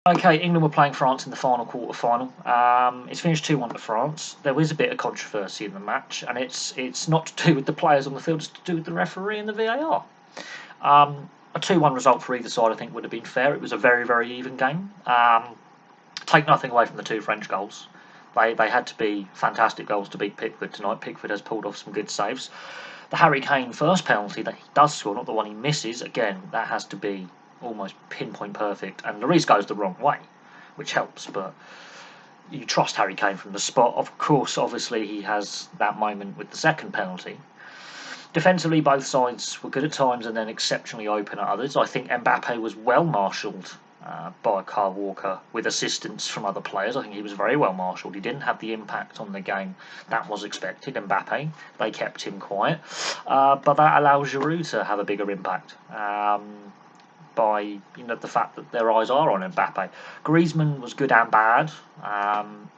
Okay, England were playing France in the final quarter-final. It's finished 2-1 to France. There was a bit of controversy in the match, and it's not to do with the players on the field, it's to do with the referee and the VAR. A 2-1 result for either side, I think, would have been fair. It was a very, very even game. Take nothing away from the two French goals. They had to be fantastic goals to beat Pickford tonight. Pickford has pulled off some good saves. The Harry Kane first penalty that he does score, not the one he misses, again, that has to be almost pinpoint perfect. And Lloris goes the wrong way, which helps, but you trust Harry Kane from the spot. Of course, obviously, he has that moment with the second penalty. Defensively, both sides were good at times and then exceptionally open at others. I think Mbappe was well marshalled by Kyle Walker with assistance from other players. I think he was very well marshalled. He didn't have the impact on the game that was expected. Mbappe, they kept him quiet, but that allows Giroud to have a bigger impact. By the fact that their eyes are on Mbappe. Griezmann was good and bad.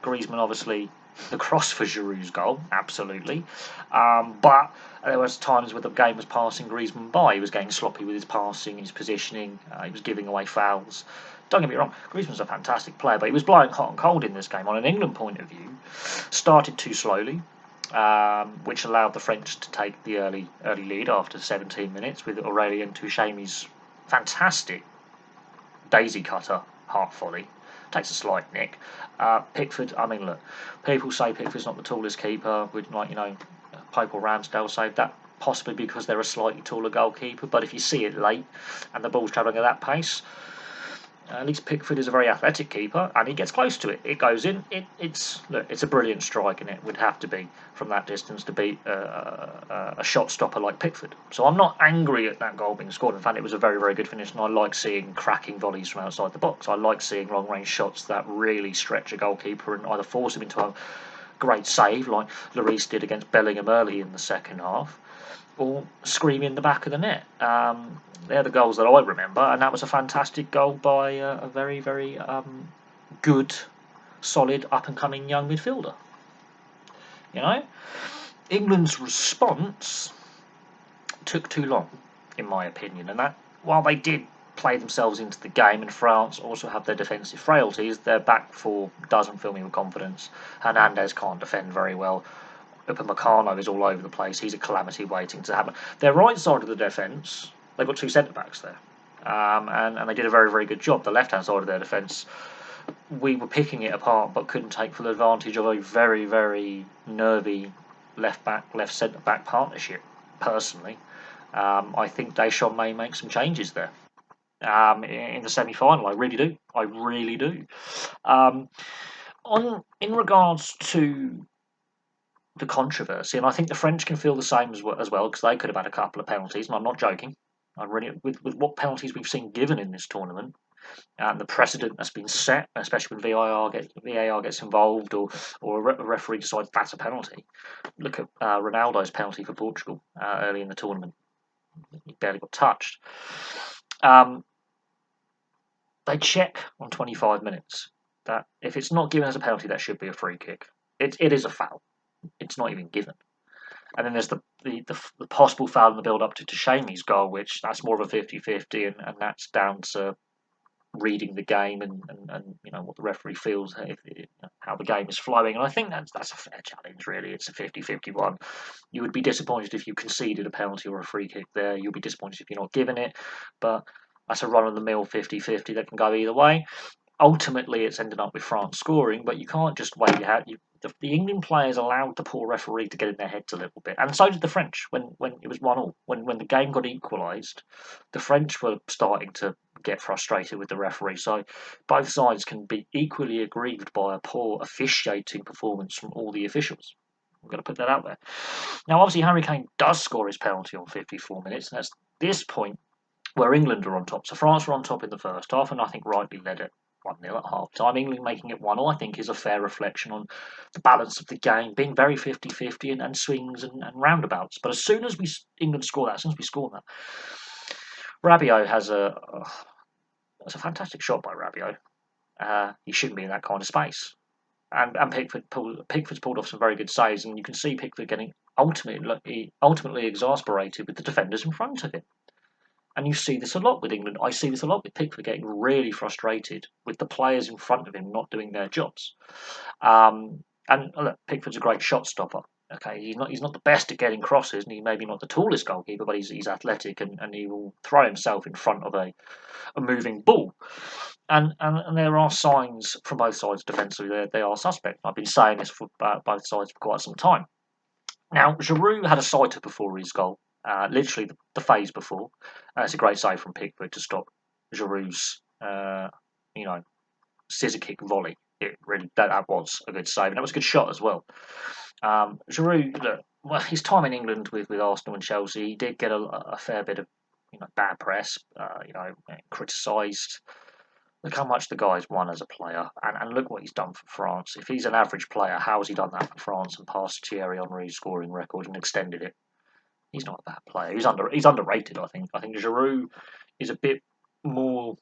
Griezmann obviously the cross for Giroud's goal, absolutely. But there was times where the game was passing Griezmann by. He was getting sloppy with his passing, his positioning. He was giving away fouls. Don't get me wrong, Griezmann's a fantastic player, but he was blowing hot and cold in this game. On an England point of view, started too slowly, which allowed the French to take the early lead after 17 minutes with Aurelien Tchouameni's fantastic daisy cutter half volley. Takes a slight nick. Pickford, I mean, look, people say Pickford's not the tallest keeper, with Pope or Ramsdale saved that, possibly because they're a slightly taller goalkeeper, but if you see it late and the ball's travelling at that pace, at least Pickford is a very athletic keeper, and he gets close to it. It goes in. It's a brilliant strike, and it would have to be from that distance to beat a shot stopper like Pickford. So I'm not angry at that goal being scored. In fact, it was a very, very good finish, and I like seeing cracking volleys from outside the box. I like seeing long-range shots that really stretch a goalkeeper and either force him into a great save, like Lloris did against Bellingham early in the second half, or scream in the back of the net. They're the goals that I remember, and that was a fantastic goal by a very, very good, solid, up-and-coming young midfielder. You know, England's response took too long, in my opinion, and that while they did play themselves into the game, and France also have their defensive frailties, their back four doesn't fill me with confidence. Hernandez can't defend very well. Upamecano is all over the place. He's a calamity waiting to happen. Their right side of the defence, they've got two centre backs there, and they did a very, very good job. The left hand side of their defence, we were picking it apart, but couldn't take full advantage of a very, very nervy left back, left centre back partnership. Personally, I think Deschamps may make some changes there. In the semi-final, I really do. I really do. In regards to the controversy, and I think the French can feel the same as well because they could have had a couple of penalties, and I'm not joking. I really, with what penalties we've seen given in this tournament, and the precedent that's been set, especially when VAR gets involved, or a referee decides that's a penalty. Look at Ronaldo's penalty for Portugal early in the tournament; he barely got touched. They check on 25 minutes that if it's not given as a penalty, that should be a free kick. It is a foul. It's not even given. And then there's the possible foul in the build up to Tchouameni's goal, which that's more of a 50-50, and that's down to reading the game and what the referee feels, how the game is flowing. And I think that's a fair challenge, really. It's a 50-50 one. You would be disappointed if you conceded a penalty or a free kick there. You'll be disappointed if you're not given it. But that's a run-of-the-mill 50-50 that can go either way. Ultimately, it's ended up with France scoring, but you can't just wave your hat. The England players allowed the poor referee to get in their heads a little bit, and so did the French when it was 1-1. When the game got equalised, the French were starting to get frustrated with the referee. So both sides can be equally aggrieved by a poor officiating performance from all the officials. I'm going to put that out there. Now, obviously, Harry Kane does score his penalty on 54 minutes, and that's this point where England are on top. So France were on top in the first half, and I think rightly led it 1-0 at half time. England making it 1-0, I think, is a fair reflection on the balance of the game, being very 50-50 and swings and roundabouts. But as soon as England score that, as soon as we score that, Rabiot has it's a fantastic shot by Rabiot. He shouldn't be in that kind of space. And Pickford's pulled off some very good saves, and you can see Pickford getting ultimately exasperated with the defenders in front of him. And you see this a lot with England. I see this a lot with Pickford getting really frustrated with the players in front of him not doing their jobs. And look, Pickford's a great shot stopper. Okay, he's not the best at getting crosses, and he's maybe not the tallest goalkeeper, but he's athletic, and he will throw himself in front of a moving ball. And there are signs from both sides defensively. They are suspect. I've been saying this for both sides for quite some time. Now, Giroud had a sighter before his goal, literally the phase before. It's a great save from Pickford to stop Giroud's, you know, scissor kick volley. It really that was a good save, and that was a good shot as well. Giroud, look, well, his time in England with Arsenal and Chelsea, he did get a fair bit of bad press, criticised. Look how much the guy's won as a player, and look what he's done for France. If he's an average player, how has he done that for France and passed Thierry Henry's scoring record and extended it? He's not a bad player. He's underrated. I think Giroud is a bit more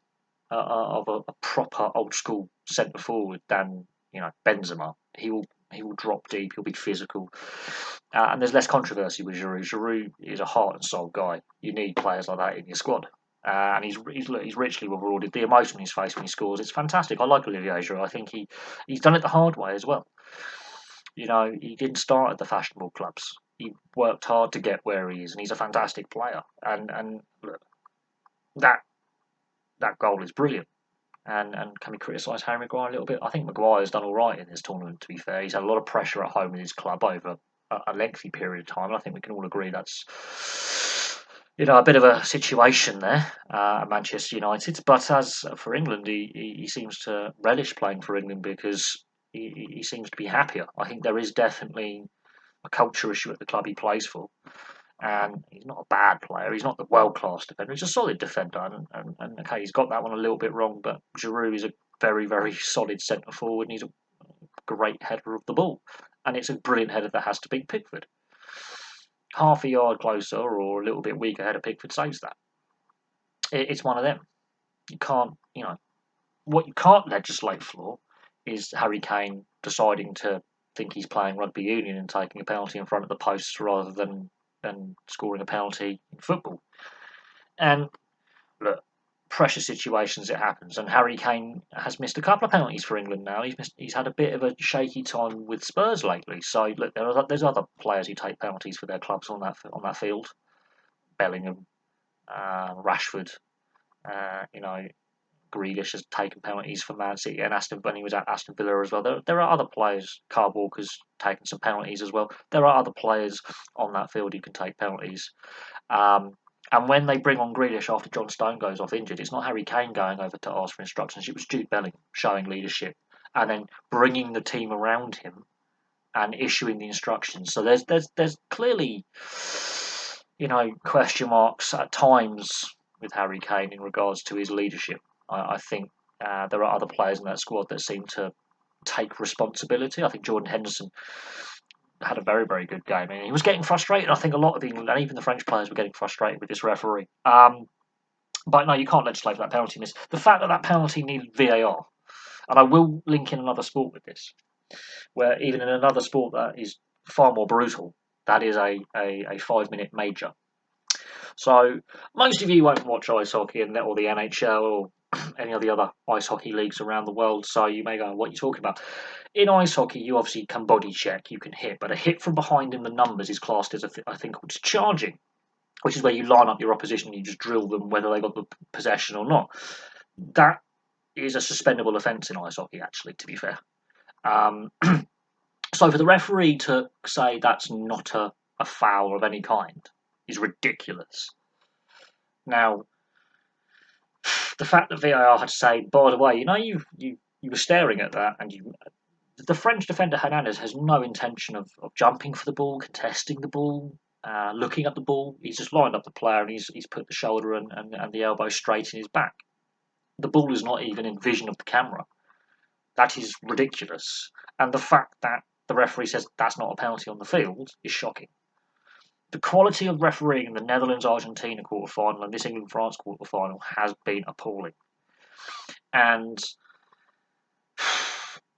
of a proper old school centre forward than Benzema. He will drop deep. He'll be physical, and there's less controversy with Giroud. Giroud is a heart and soul guy. You need players like that in your squad. And he's richly rewarded. The emotion in his face when he scores, it's fantastic. I like Olivier Giroud. I think he's done it the hard way as well. He didn't start at the fashionable clubs. He worked hard to get where he is, and he's a fantastic player. And look, that goal is brilliant. And can we criticise Harry Maguire a little bit? I think Maguire's done all right in this tournament. To be fair, he's had a lot of pressure at home in his club over a lengthy period of time. And I think we can all agree that's a bit of a situation there at Manchester United. But as for England, he seems to relish playing for England because he seems to be happier. I think there is definitely a culture issue at the club he plays for. And he's not a bad player. He's not the world-class defender. He's a solid defender. And okay, he's got that one a little bit wrong, but Giroud is a very, very solid centre-forward, and he's a great header of the ball. And it's a brilliant header that has to beat Pickford. Half a yard closer or a little bit weaker header, Pickford saves that. It's one of them. You can't, what you can't legislate for is Harry Kane deciding to think he's playing rugby union and taking a penalty in front of the posts rather than scoring a penalty in football. And look, pressure situations, it happens. And Harry Kane has missed a couple of penalties for England now. He's had a bit of a shaky time with Spurs lately. So look, there's other players who take penalties for their clubs on that field. Bellingham, Rashford, Grealish has taken penalties for Man City and when he was at Aston Villa as well. There are other players. Kyle Walker's taken some penalties as well. There are other players on that field who can take penalties. And when they bring on Grealish after John Stone goes off injured, it's not Harry Kane going over to ask for instructions. It was Jude Bellingham showing leadership and then bringing the team around him and issuing the instructions. So there's clearly question marks at times with Harry Kane in regards to his leadership. I think there are other players in that squad that seem to take responsibility. I think Jordan Henderson had a very, very good game. And he was getting frustrated. I think a lot of England and even the French players were getting frustrated with this referee. But no, you can't legislate for that penalty miss. The fact that penalty needed VAR, and I will link in another sport with this, where even in another sport that is far more brutal, that is a 5-minute major. So most of you won't watch ice hockey or the NHL or any of the other ice hockey leagues around the world, so you may go, what are you talking about? In ice hockey, you obviously can body check, you can hit, but a hit from behind in the numbers is classed as I think called charging, which is where you line up your opposition and you just drill them whether they got the possession or not. That is a suspendable offence in ice hockey, actually, to be fair. So for the referee to say that's not a foul of any kind is ridiculous. Now, the fact that VAR had to say, by the way, you were staring at that, and the French defender Hernandez has no intention of jumping for the ball, contesting the ball, looking at the ball. He's just lined up the player and he's put the shoulder and the elbow straight in his back. The ball is not even in vision of the camera. That is ridiculous. And the fact that the referee says that's not a penalty on the field is shocking. The quality of refereeing in the Netherlands-Argentina quarter-final and this England-France quarter-final has been appalling. And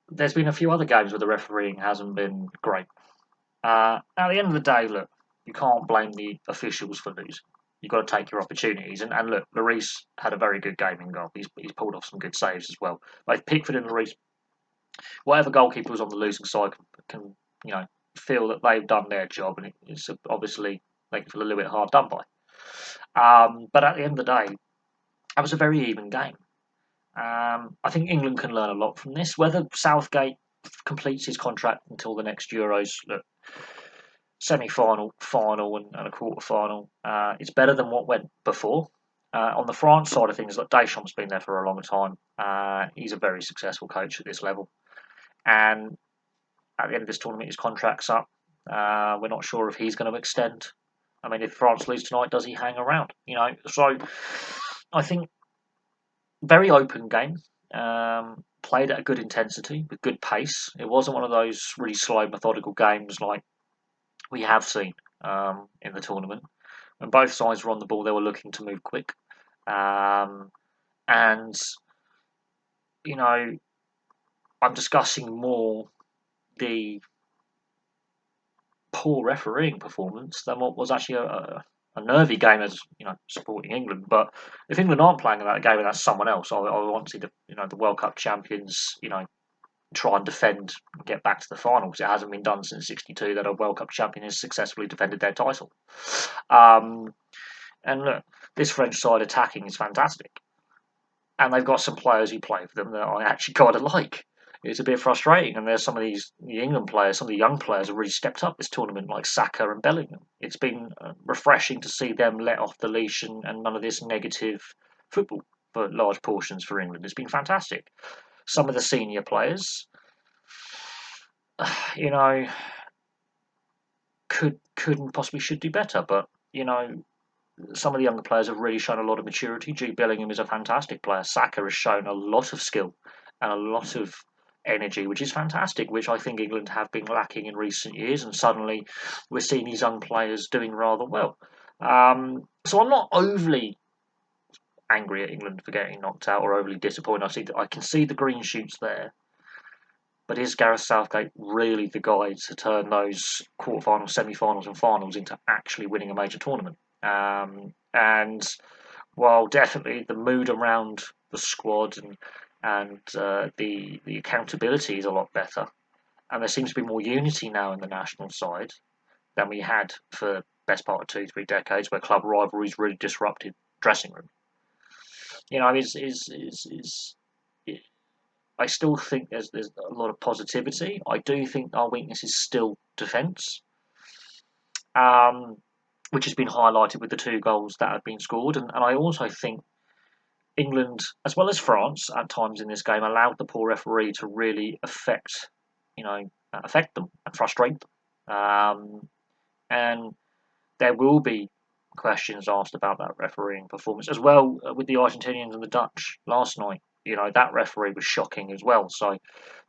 there's been a few other games where the refereeing hasn't been great. At the end of the day, look, you can't blame the officials for losing. you've got to take your opportunities. And look, Lloris had a very good game in goal. He's pulled off some good saves as well. Both Pickford and Lloris, whatever goalkeeper was on the losing side can feel that they've done their job, and it's obviously they can feel a little bit hard done by. But at the end of the day, that was a very even game. I think England can learn a lot from this. Whether Southgate completes his contract until the next Euros, look, semi-final, final, and a quarter-final, it's better than what went before. On the France side of things, like Deschamps been there for a long time. He's a very successful coach at this level, and at the end of this tournament, his contract's up. We're not sure if he's going to extend. I mean, if France lose tonight, does he hang around? So I think very open game. Played at a good intensity with good pace. It wasn't one of those really slow, methodical games like we have seen in the tournament. When both sides were on the ball, they were looking to move quick. And I'm discussing more the poor refereeing performance than what was actually a nervy game as supporting England. But if England aren't playing that game and that's someone else, I want to see the World Cup champions try and defend and get back to the final, because it hasn't been done since '62 that a World Cup champion has successfully defended their title. And look, this French side attacking is fantastic, and they've got some players who play for them that I actually kind of like. It's a bit frustrating, and there's some of the England players, some of the young players have really stepped up this tournament, like Saka and Bellingham. It's been refreshing to see them let off the leash and none of this negative football for large portions for England. It's been fantastic. Some of the senior players, could and possibly should do better, but some of the younger players have really shown a lot of maturity. Jude Bellingham is a fantastic player. Saka has shown a lot of skill and a lot of energy, which is fantastic, which I think England have been lacking in recent years, and suddenly we're seeing these young players doing rather well. So I'm not overly angry at England for getting knocked out or overly disappointed. I can see the green shoots there, but is Gareth Southgate really the guy to turn those quarterfinals, semi-finals and finals into actually winning a major tournament? And while definitely the mood around the squad and the accountability is a lot better, and there seems to be more unity now in the national side than we had for the best part of 2-3 decades, where club rivalries really disrupted dressing room. I still think there's a lot of positivity. I do think our weakness is still defence, which has been highlighted with the 2 goals that have been scored, and I also think England, as well as France, at times in this game, allowed the poor referee to really affect them and frustrate them. And there will be questions asked about that refereeing performance, as well with the Argentinians and the Dutch last night. That referee was shocking as well. So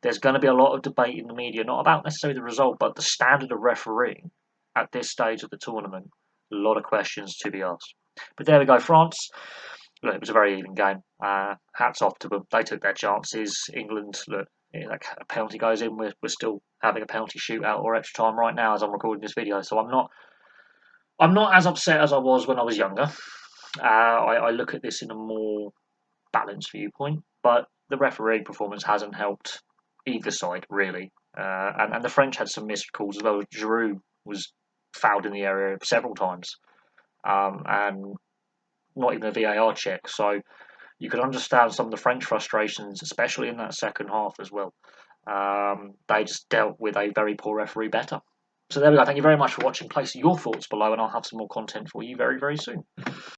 there's going to be a lot of debate in the media, not about necessarily the result, but the standard of refereeing at this stage of the tournament. A lot of questions to be asked. But there we go, France. Look, it was a very even game. Hats off to them. They took their chances. England, look, a penalty goes in. We're still having a penalty shootout or extra time right now as I'm recording this video. So I'm not as upset as I was when I was younger. I look at this in a more balanced viewpoint, but the refereeing performance hasn't helped either side really. And the French had some missed calls as well. Giroud was fouled in the area several times, and not even a VAR check. So you could understand some of the French frustrations, especially in that second half as well. They just dealt with a very poor referee better. So there we go. Thank you very much for watching. Place your thoughts below, and I'll have some more content for you very, very soon.